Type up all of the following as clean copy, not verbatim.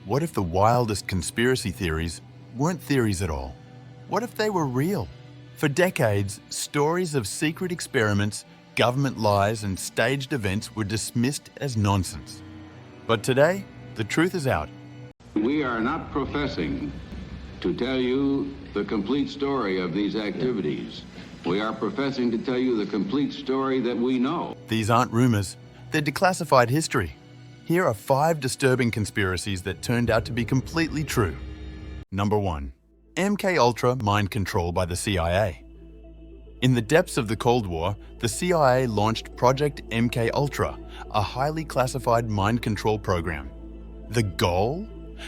What if the wildest conspiracy theories weren't theories at all? What if they were real? For decades, stories of secret experiments, government lies, and staged events were dismissed as nonsense. But today, the truth is out. We are not professing to tell you the complete story of these activities. We are professing to tell you the complete story that we know. These aren't rumors, they're declassified history. Here are 5 disturbing conspiracies that turned out to be completely true. Number 1. MKUltra mind control by the CIA. In the depths of the Cold War, the CIA launched Project MKUltra, a highly classified mind control program. The goal?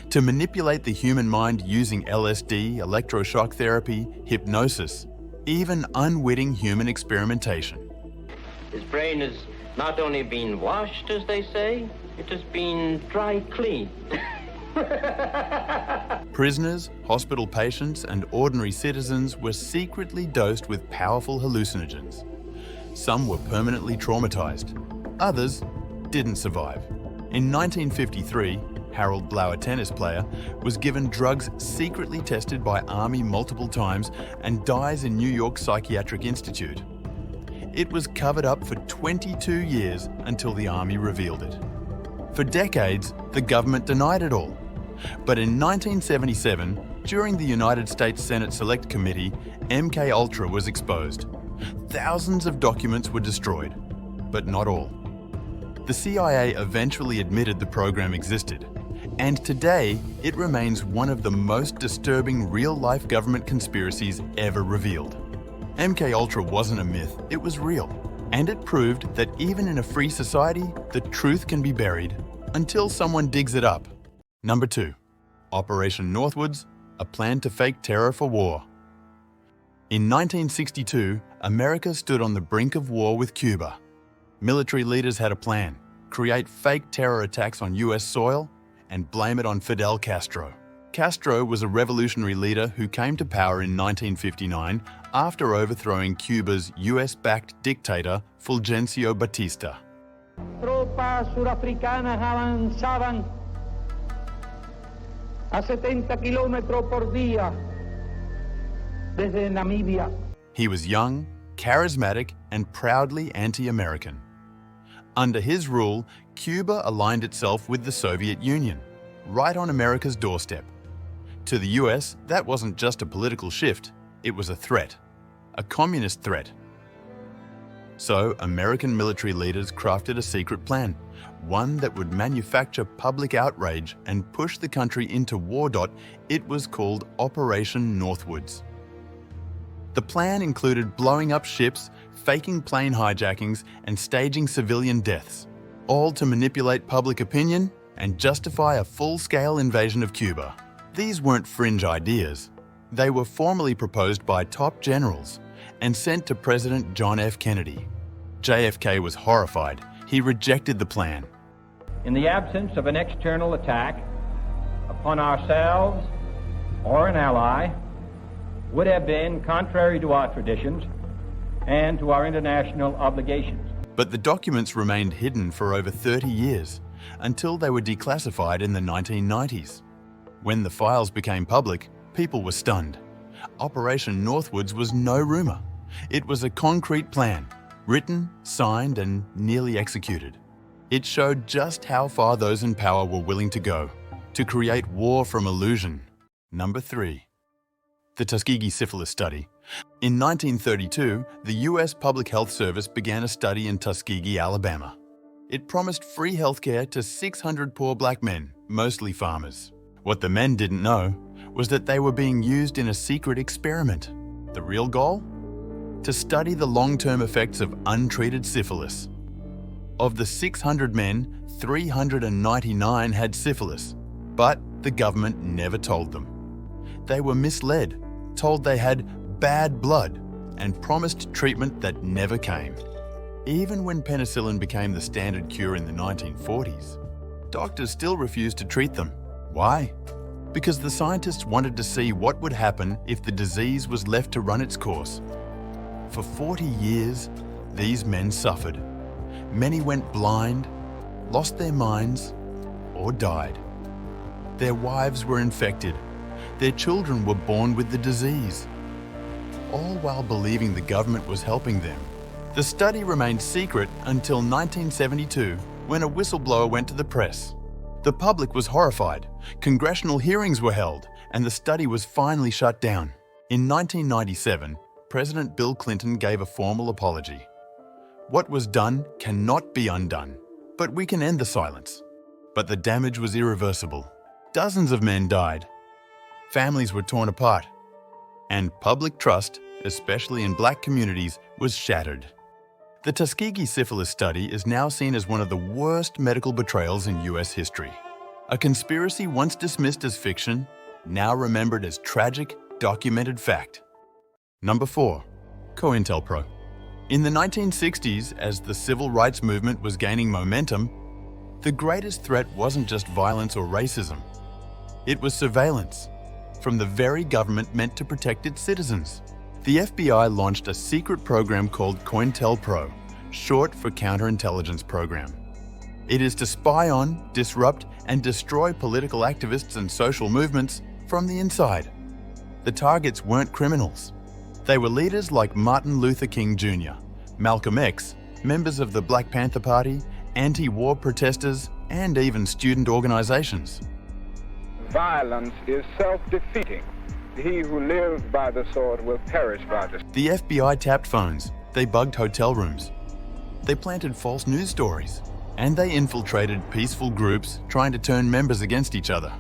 To manipulate the human mind using LSD, electroshock therapy, hypnosis, even unwitting human experimentation. His brain has not only been washed, as they say, it has been dry cleaned. Prisoners, hospital patients, and ordinary citizens were secretly dosed with powerful hallucinogens. Some were permanently traumatized. Others didn't survive. In 1953, Harold Blau, a tennis player, was given drugs secretly tested by Army multiple times and dies in New York Psychiatric Institute. It was covered up for 22 years until the Army revealed it. For decades, the government denied it all. But in 1977, during the United States Senate Select Committee, MKUltra was exposed. Thousands of documents were destroyed, but not all. The CIA eventually admitted the program existed, and today it remains one of the most disturbing real-life government conspiracies ever revealed. MKUltra wasn't a myth, it was real. And it proved that even in a free society, the truth can be buried until someone digs it up. Number 2. Operation Northwoods, a plan to fake terror for war. In 1962, America stood on the brink of war with Cuba. Military leaders had a plan: create fake terror attacks on US soil and blame it on Fidel Castro. Castro was a revolutionary leader who came to power in 1959 after overthrowing Cuba's US-backed dictator Fulgencio Batista. Tropas surafricanas avanzaban a 70 kilómetros por día desde Namibia. He was young, charismatic, and proudly anti-American. Under his rule, Cuba aligned itself with the Soviet Union, right on America's doorstep. To the US, that wasn't just a political shift, it was a threat, a communist threat. So, American military leaders crafted a secret plan, one that would manufacture public outrage and push the country into war. It was called Operation Northwoods. The plan included blowing up ships, faking plane hijackings, and staging civilian deaths, all to manipulate public opinion and justify a full-scale invasion of Cuba. These weren't fringe ideas. They were formally proposed by top generals and sent to President John F. Kennedy. JFK was horrified. He rejected the plan. In the absence of an external attack upon ourselves or an ally would have been contrary to our traditions and to our international obligations. But the documents remained hidden for over 30 years, until they were declassified in the 1990s. When the files became public, people were stunned. Operation Northwoods was no rumor. It was a concrete plan, written, signed, and nearly executed. It showed just how far those in power were willing to go, to create war from illusion. Number 3. The Tuskegee Syphilis Study. In 1932, the US Public Health Service began a study in Tuskegee, Alabama. It promised free healthcare to 600 poor black men, mostly farmers. What the men didn't know was that they were being used in a secret experiment. The real goal? To study the long-term effects of untreated syphilis. Of the 600 men, 399 had syphilis, but the government never told them. They were misled, told they had bad blood, and promised treatment that never came. Even when penicillin became the standard cure in the 1940s, doctors still refused to treat them. Why? Because the scientists wanted to see what would happen if the disease was left to run its course. For 40 years, these men suffered. Many went blind, lost their minds, or died. Their wives were infected. Their children were born with the disease. All while believing the government was helping them. The study remained secret until 1972, when a whistleblower went to the press. The public was horrified. Congressional hearings were held, and the study was finally shut down. In 1997, President Bill Clinton gave a formal apology. What was done cannot be undone, but we can end the silence. But the damage was irreversible. Dozens of men died. Families were torn apart. And public trust, especially in Black communities, was shattered. The Tuskegee Syphilis Study is now seen as one of the worst medical betrayals in US history. A conspiracy once dismissed as fiction, now remembered as tragic, documented fact. Number 4. Cointelpro. In the 1960s, as the civil rights movement was gaining momentum, the greatest threat wasn't just violence or racism. It was surveillance, from the very government meant to protect its citizens. The FBI launched a secret program called Cointelpro, short for Counterintelligence Program. It is to spy on, disrupt, and destroy political activists and social movements from the inside. The targets weren't criminals. They were leaders like Martin Luther King Jr., Malcolm X, members of the Black Panther Party, anti-war protesters, and even student organizations. Violence is self-defeating. He who lives by the sword will perish by the sword. The FBI tapped phones, they bugged hotel rooms, they planted false news stories, and they infiltrated peaceful groups trying to turn members against each other.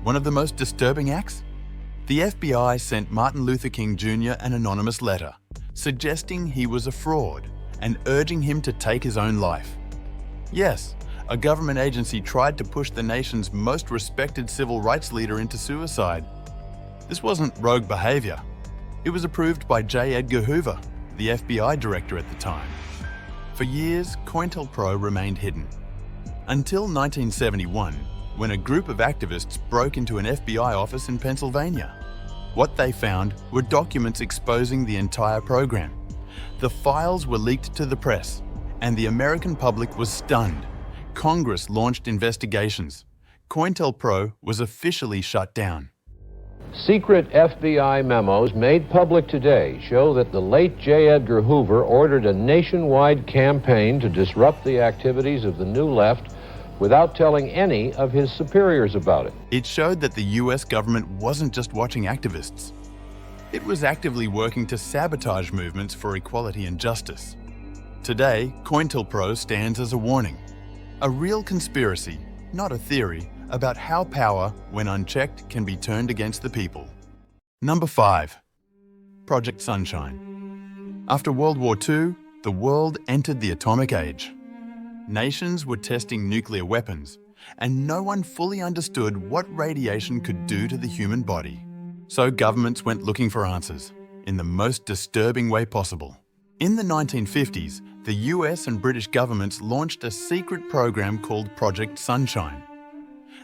One of the most disturbing acts? The FBI sent Martin Luther King Jr. an anonymous letter, suggesting he was a fraud and urging him to take his own life. Yes, a government agency tried to push the nation's most respected civil rights leader into suicide. This wasn't rogue behavior. It was approved by J. Edgar Hoover, the FBI director at the time. For years, Cointelpro remained hidden. Until 1971, when a group of activists broke into an FBI office in Pennsylvania. What they found were documents exposing the entire program. The files were leaked to the press, and the American public was stunned. Congress launched investigations. Cointelpro was officially shut down. Secret FBI memos made public today show that the late J. Edgar Hoover ordered a nationwide campaign to disrupt the activities of the New Left without telling any of his superiors about it. It showed that the US government wasn't just watching activists. It was actively working to sabotage movements for equality and justice. Today, Cointelpro stands as a warning. A real conspiracy, not a theory, about how power, when unchecked, can be turned against the people. Number 5. Project Sunshine. After World War II, the world entered the atomic age. Nations were testing nuclear weapons, and no one fully understood what radiation could do to the human body. So governments went looking for answers, in the most disturbing way possible. In the 1950s, the US and British governments launched a secret program called Project Sunshine.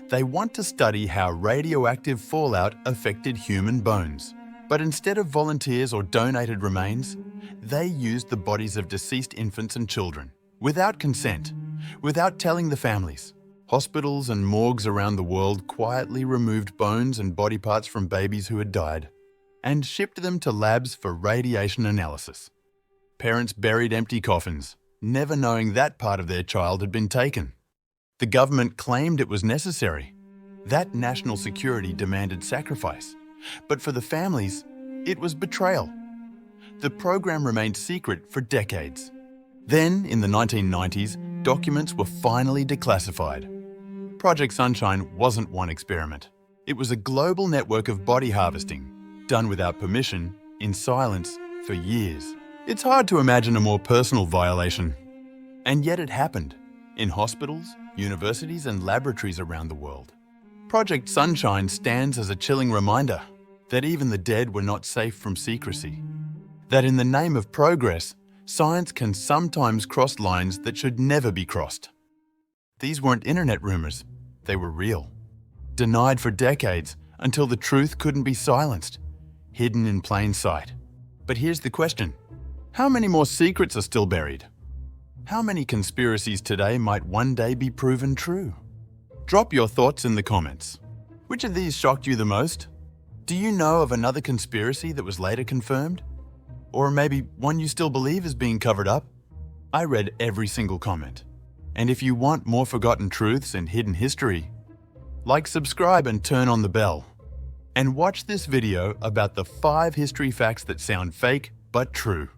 They want to study how radioactive fallout affected human bones. But instead of volunteers or donated remains, they used the bodies of deceased infants and children, without consent, without telling the families. Hospitals and morgues around the world quietly removed bones and body parts from babies who had died, and shipped them to labs for radiation analysis. Parents buried empty coffins, never knowing that part of their child had been taken. The government claimed it was necessary. That national security demanded sacrifice. But for the families, it was betrayal. The program remained secret for decades. Then, in the 1990s, documents were finally declassified. Project Sunshine wasn't one experiment. It was a global network of body harvesting, done without permission, in silence, for years. It's hard to imagine a more personal violation. And yet it happened, in hospitals, universities, and laboratories around the world. Project Sunshine stands as a chilling reminder that even the dead were not safe from secrecy. That in the name of progress, science can sometimes cross lines that should never be crossed. These weren't internet rumors, they were real. Denied for decades until the truth couldn't be silenced, hidden in plain sight. But here's the question: how many more secrets are still buried? How many conspiracies today might one day be proven true? Drop your thoughts in the comments. Which of these shocked you the most? Do you know of another conspiracy that was later confirmed? Or maybe one you still believe is being covered up? I read every single comment. And if you want more forgotten truths and hidden history, like, subscribe and turn on the bell. And watch this video about the 5 history facts that sound fake but true.